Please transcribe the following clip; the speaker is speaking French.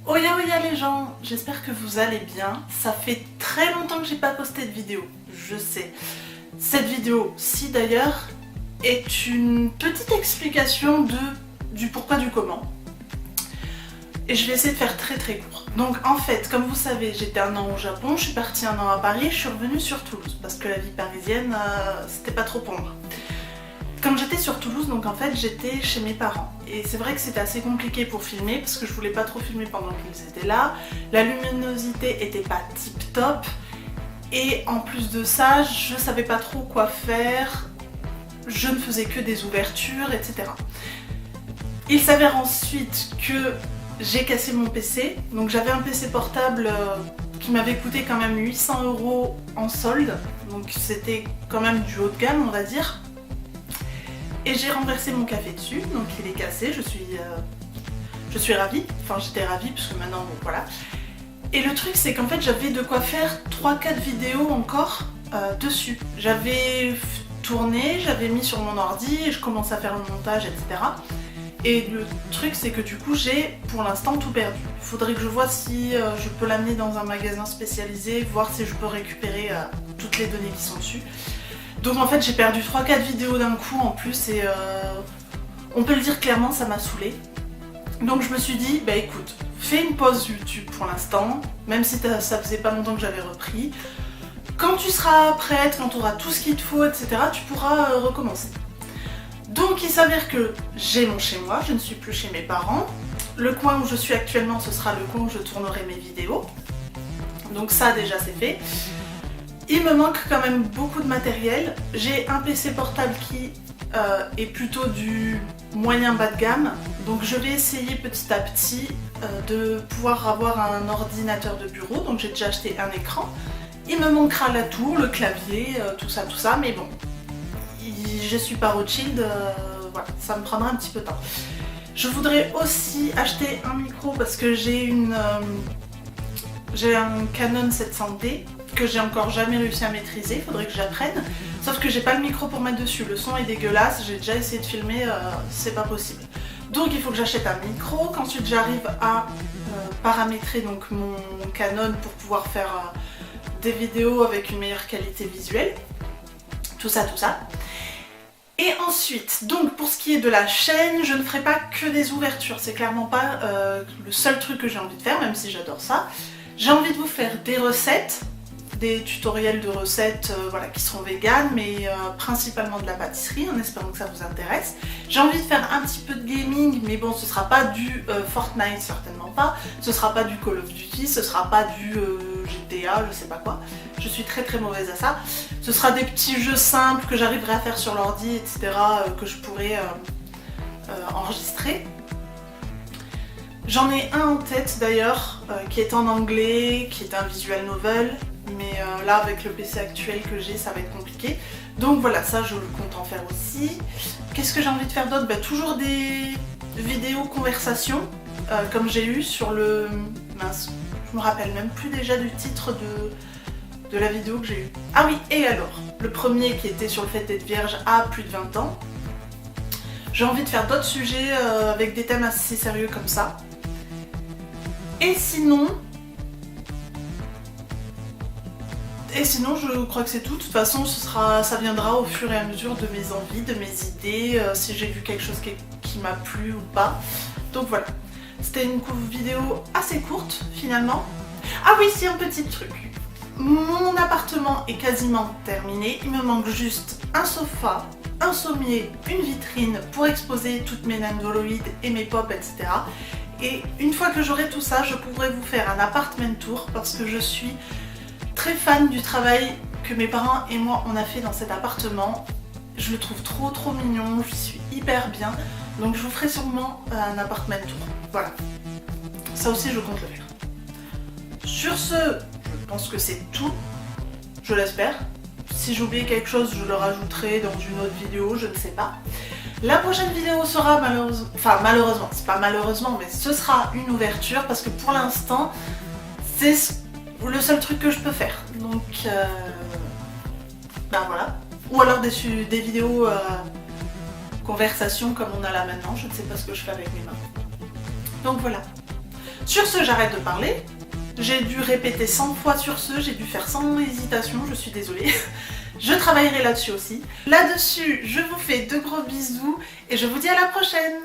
Oya oya les gens, j'espère que vous allez bien. Ça fait très longtemps que j'ai pas posté de vidéo, je sais. Cette vidéo-ci d'ailleurs est une petite explication du pourquoi du comment. Et je vais essayer de faire très court. Donc en fait, comme vous savez, j'étais un an au Japon, je suis partie un an à Paris, je suis revenue sur Toulouse parce que la vie parisienne, c'était pas trop pour moi. Quand j'étais sur Toulouse, donc en fait j'étais chez mes parents. Et c'est vrai que c'était assez compliqué pour filmer parce que je voulais pas trop filmer pendant qu'ils étaient là. La luminosité était pas tip top. Et en plus de ça, je savais pas trop quoi faire. Je ne faisais que des ouvertures, etc. Il s'avère ensuite que j'ai cassé mon PC. Donc j'avais un PC portable qui m'avait coûté quand même 800 € en solde. Donc c'était quand même du haut de gamme, on va dire. Et j'ai renversé mon café dessus, donc il est cassé, je suis ravie, enfin j'étais ravie parce que maintenant bon, voilà. Et le truc c'est qu'en fait j'avais de quoi faire 3-4 vidéos encore dessus. J'avais tourné, j'avais mis sur mon ordi et je commençais à faire le montage, etc. Et le truc c'est que du coup j'ai pour l'instant tout perdu. Il faudrait que je vois si je peux l'amener dans un magasin spécialisé, voir si je peux récupérer toutes les données qui sont dessus. Donc en fait j'ai perdu 3-4 vidéos d'un coup en plus et on peut le dire clairement, ça m'a saoulée. Donc je me suis dit, bah écoute, fais une pause YouTube pour l'instant, même si ça faisait pas longtemps que j'avais repris. Quand tu seras prête, quand tu auras tout ce qu'il te faut, etc., tu pourras recommencer. Donc il s'avère que j'ai mon chez moi, je ne suis plus chez mes parents. Le coin où je suis actuellement, ce sera le coin où je tournerai mes vidéos. Donc ça déjà c'est fait. Il me manque quand même beaucoup de matériel. J'ai un PC portable qui est plutôt du moyen bas de gamme. Donc je vais essayer petit à petit de pouvoir avoir un ordinateur de bureau. Donc j'ai déjà acheté un écran. Il me manquera la tour, le clavier, tout ça. Mais bon, je suis pas Rothschild, voilà, ça me prendra un petit peu de temps. Je voudrais aussi acheter un micro parce que j'ai un Canon 700D que j'ai encore jamais réussi à maîtriser, il faudrait que j'apprenne. Sauf que j'ai pas le micro pour mettre dessus, le son est dégueulasse, j'ai déjà essayé de filmer, c'est pas possible. Donc il faut que j'achète un micro, qu'ensuite j'arrive à paramétrer donc mon Canon pour pouvoir faire des vidéos avec une meilleure qualité visuelle. Tout ça. Et ensuite, donc pour ce qui est de la chaîne, je ne ferai pas que des ouvertures, c'est clairement pas le seul truc que j'ai envie de faire, même si j'adore ça. J'ai envie de vous faire des recettes, des tutoriels de recettes voilà, qui seront véganes, mais principalement de la pâtisserie, en espérant que ça vous intéresse. J'ai envie de faire un petit peu de gaming, mais bon, ce sera pas du Fortnite, certainement pas. Ce sera pas du Call of Duty, ce sera pas du GTA, je sais pas quoi. Je suis très mauvaise à ça. Ce sera des petits jeux simples que j'arriverai à faire sur l'ordi, etc. Que je pourrai enregistrer. J'en ai un en tête d'ailleurs, qui est en anglais, qui est un visual novel. Mais là avec le PC actuel que j'ai ça va être compliqué. Donc voilà, ça je compte en faire aussi. Qu'est-ce que j'ai envie de faire d'autre? Bah, toujours des vidéos conversations comme j'ai eu sur le... Mince, je me rappelle même plus déjà du titre de la vidéo que j'ai eue. Ah oui, et alors, le premier qui était sur le fait d'être vierge à plus de 20 ans. J'ai envie de faire d'autres sujets avec des thèmes assez sérieux comme ça. Et sinon, je crois que c'est tout. De toute façon, ça viendra au fur et à mesure de mes envies, de mes idées, si j'ai vu quelque chose qui m'a plu ou pas. Donc voilà. C'était une vidéo assez courte, finalement. Ah oui, c'est un petit truc. Mon appartement est quasiment terminé. Il me manque juste un sofa, un sommier, une vitrine pour exposer toutes mes nandoloïdes et mes pop, etc. Et une fois que j'aurai tout ça, je pourrai vous faire un apartment tour parce que je suis très fan du travail que mes parents et moi on a fait dans cet appartement. Je le trouve trop mignon, je suis hyper bien. Donc je vous ferai sûrement un apartment tour. Voilà. Ça aussi je compte le faire. Sur ce, je pense que c'est tout. Je l'espère. Si j'ai oublié quelque chose, je le rajouterai dans une autre vidéo, je ne sais pas. La prochaine vidéo sera malheureusement, c'est pas malheureusement, mais ce sera une ouverture parce que pour l'instant, c'est le seul truc que je peux faire. Donc, ben voilà. Ou alors des vidéos conversation comme on a là maintenant. Je ne sais pas ce que je fais avec mes mains. Donc voilà. Sur ce, j'arrête de parler. J'ai dû répéter 100 fois sur ce, j'ai dû faire 100 hésitations, je suis désolée. Je travaillerai là-dessus aussi. Là-dessus, je vous fais de gros bisous et je vous dis à la prochaine.